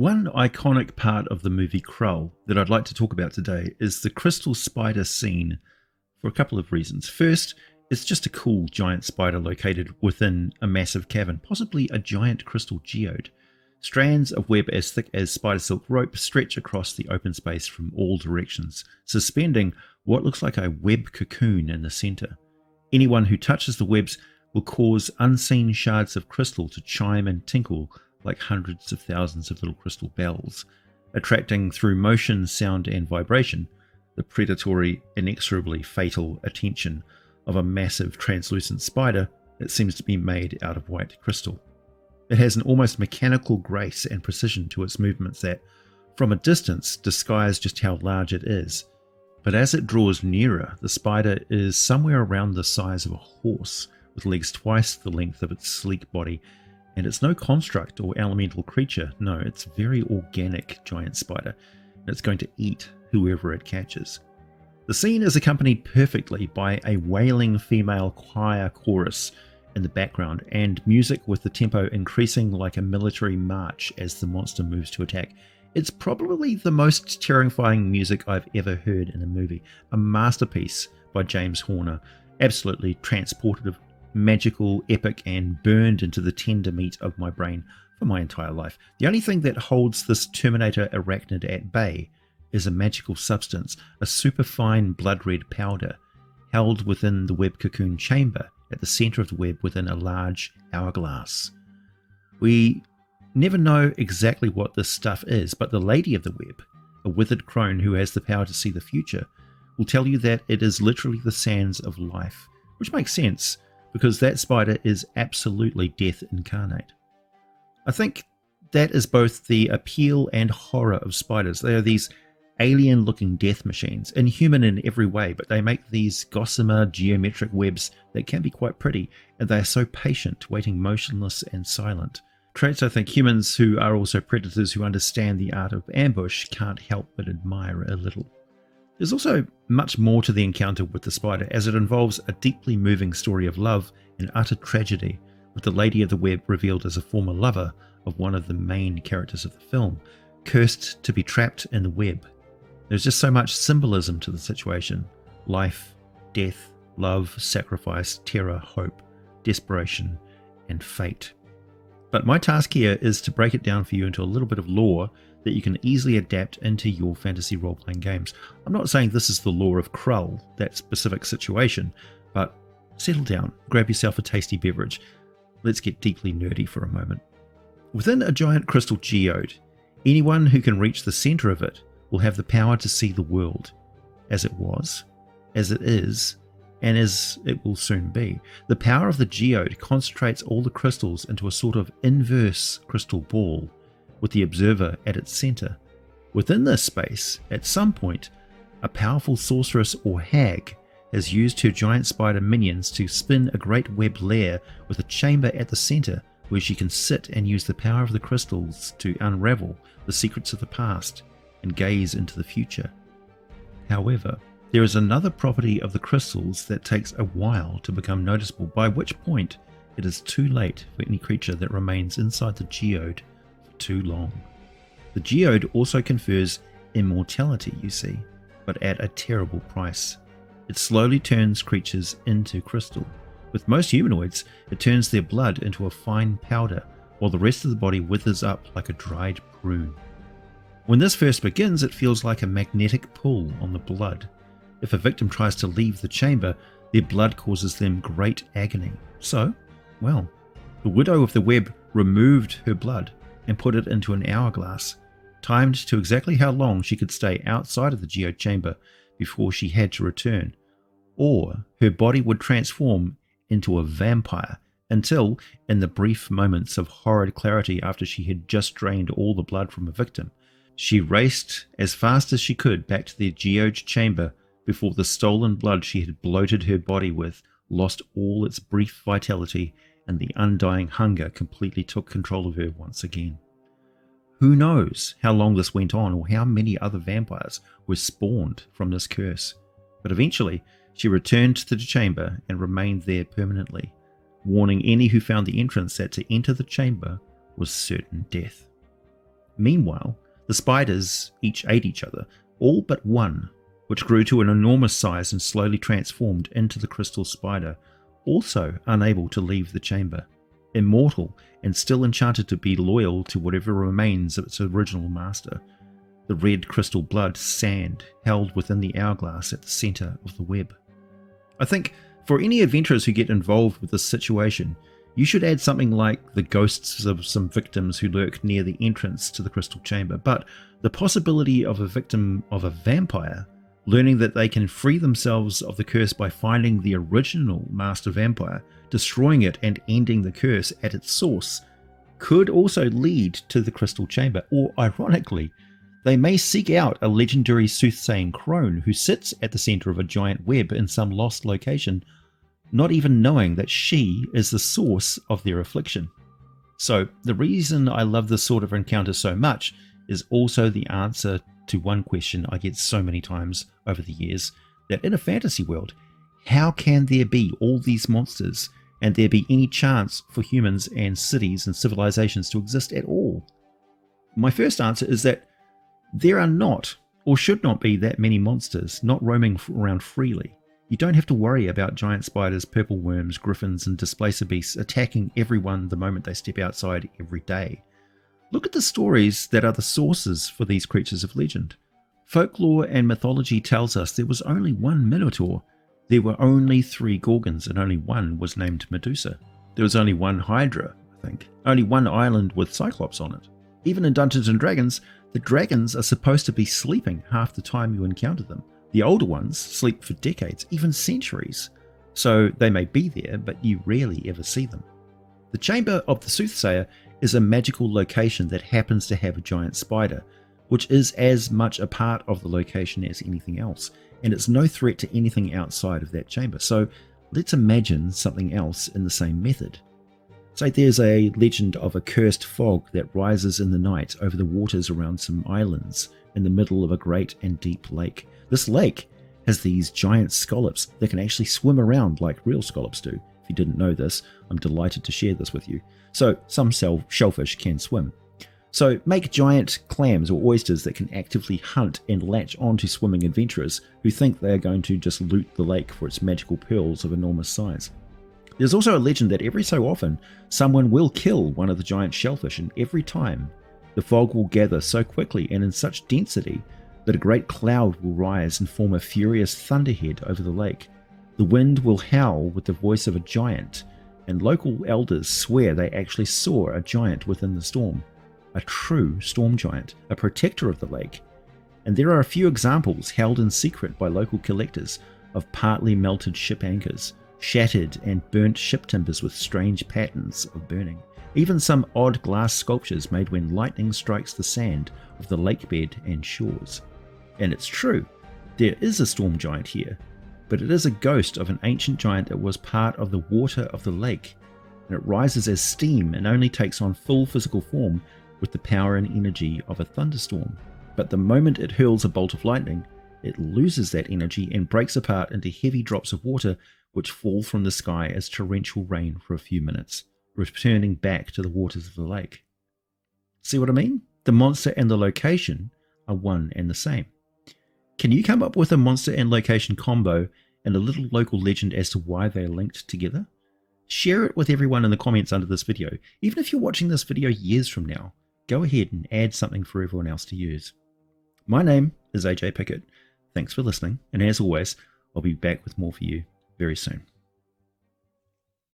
One iconic part of the movie Krull that I'd like to talk about today is the Crystal Spider scene for a couple of reasons. First, it's just a cool giant spider located within a massive cavern, possibly a giant crystal geode. Strands of web as thick as spider silk rope stretch across the open space from all directions, suspending what looks like a web cocoon in the center. Anyone who touches the webs will cause unseen shards of crystal to chime and tinkle like hundreds of thousands of little crystal bells, attracting through motion, sound, and vibration the predatory, inexorably fatal attention of a massive translucent spider that seems to be made out of white crystal. It has an almost mechanical grace and precision to its movements that, from a distance, disguise just how large it is. But as it draws nearer, the spider is somewhere around the size of a horse, with legs twice the length of its sleek body. And it's no construct or elemental creature, no, it's a very organic giant spider, and it's going to eat whoever it catches. The scene is accompanied perfectly by a wailing female choir chorus in the background, and music with the tempo increasing like a military march as the monster moves to attack. It's probably the most terrifying music I've ever heard in a movie, a masterpiece by James Horner, absolutely transportive, magical, epic, and burned into the tender meat of my brain for my entire life. The only thing that holds this Terminator arachnid at bay is a magical substance, a superfine blood red powder held within the web cocoon chamber at the center of the web within a large hourglass. We never know exactly what this stuff is, but the lady of the web, a withered crone who has the power to see the future, will tell you that it is literally the sands of life, which makes sense, because that spider is absolutely death incarnate. I think that is both the appeal and horror of spiders. They are these alien-looking death machines, inhuman in every way, but they make these gossamer geometric webs that can be quite pretty, and they are so patient, waiting motionless and silent. Traits I think humans who are also predators who understand the art of ambush can't help but admire a little. There's also much more to the encounter with the spider, as it involves a deeply moving story of love and utter tragedy, with the Lady of the Web revealed as a former lover of one of the main characters of the film, cursed to be trapped in the web. There's just so much symbolism to the situation: life, death, love, sacrifice, terror, hope, desperation, and fate. But my task here is to break it down for you into a little bit of lore that you can easily adapt into your fantasy role-playing games. I'm not saying this is the lore of Krull, that specific situation, but settle down, grab yourself a tasty beverage. Let's get deeply nerdy for a moment. Within a giant crystal geode, anyone who can reach the center of it will have the power to see the world as it was, as it is, and as it will soon be. The power of the geode concentrates all the crystals into a sort of inverse crystal ball, with the observer at its center. Within this space, at some point, a powerful sorceress or hag has used her giant spider minions to spin a great web lair with a chamber at the center where she can sit and use the power of the crystals to unravel the secrets of the past and gaze into the future. However, there is another property of the crystals that takes a while to become noticeable, by which point it is too late for any creature that remains inside the geode for too long. The geode also confers immortality, you see, but at a terrible price. It slowly turns creatures into crystal. With most humanoids, it turns their blood into a fine powder, while the rest of the body withers up like a dried prune. When this first begins, it feels like a magnetic pull on the blood. If a victim tries to leave the chamber, their blood causes them great agony. So, well, the widow of the web removed her blood and put it into an hourglass, timed to exactly how long she could stay outside of the geode chamber before she had to return, or her body would transform into a vampire until, in the brief moments of horrid clarity after she had just drained all the blood from a victim, she raced as fast as she could back to the geode chamber before the stolen blood she had bloated her body with lost all its brief vitality and the undying hunger completely took control of her once again. Who knows how long this went on or how many other vampires were spawned from this curse, but eventually she returned to the chamber and remained there permanently, warning any who found the entrance that to enter the chamber was certain death. Meanwhile, the spiders each ate each other, all but one, which grew to an enormous size and slowly transformed into the crystal spider, also unable to leave the chamber, immortal and still enchanted to be loyal to whatever remains of its original master, the red crystal blood sand held within the hourglass at the centre of the web. I think for any adventurers who get involved with this situation, you should add something like the ghosts of some victims who lurk near the entrance to the crystal chamber, but the possibility of a victim of a vampire learning that they can free themselves of the curse by finding the original master vampire, destroying it and ending the curse at its source, could also lead to the crystal chamber, or ironically, they may seek out a legendary soothsaying crone who sits at the centre of a giant web in some lost location, not even knowing that she is the source of their affliction. So the reason I love this sort of encounter so much is also the answer to one question I get so many times over the years, that in a fantasy world, how can there be all these monsters and there be any chance for humans and cities and civilizations to exist at all? My first answer is that there are not, or should not be, that many monsters not roaming around freely. You don't have to worry about giant spiders, purple worms, griffins and displacer beasts attacking everyone the moment they step outside every day. Look at the stories that are the sources for these creatures of legend. Folklore and mythology tells us there was only one Minotaur, there were only 3 Gorgons, and only one was named Medusa. There was only one Hydra, I think. Only one island with Cyclops on it. Even in Dungeons & Dragons, the dragons are supposed to be sleeping half the time you encounter them. The older ones sleep for decades, even centuries. So they may be there, but you rarely ever see them. The Chamber of the Soothsayer is a magical location that happens to have a giant spider, which is as much a part of the location as anything else, and it's no threat to anything outside of that chamber. So let's imagine something else in the same method. Say there's a legend of a cursed fog that rises in the night over the waters around some islands in the middle of a great and deep lake. This lake has these giant scallops that can actually swim around like real scallops do. If you didn't know this, I'm delighted to share this with you. So some shellfish can swim. So make giant clams or oysters that can actively hunt and latch onto swimming adventurers who think they are going to just loot the lake for its magical pearls of enormous size. There's also a legend that every so often someone will kill one of the giant shellfish, and every time the fog will gather so quickly and in such density that a great cloud will rise and form a furious thunderhead over the lake. The wind will howl with the voice of a giant, and local elders swear they actually saw a giant within the storm, a true storm giant, a protector of the lake. And there are a few examples held in secret by local collectors of partly melted ship anchors, shattered and burnt ship timbers with strange patterns of burning, even some odd glass sculptures made when lightning strikes the sand of the lakebed and shores. And it's true, there is a storm giant here, but it is a ghost of an ancient giant that was part of the water of the lake, and it rises as steam and only takes on full physical form with the power and energy of a thunderstorm. But the moment it hurls a bolt of lightning, it loses that energy and breaks apart into heavy drops of water which fall from the sky as torrential rain for a few minutes, returning back to the waters of the lake. See what I mean? The monster and the location are one and the same. Can you come up with a monster and location combo and a little local legend as to why they're linked together? Share it with everyone in the comments under this video. Even if you're watching this video years from now, go ahead and add something for everyone else to use. My name is AJ Pickett. Thanks for listening, and as always, I'll be back with more for you very soon.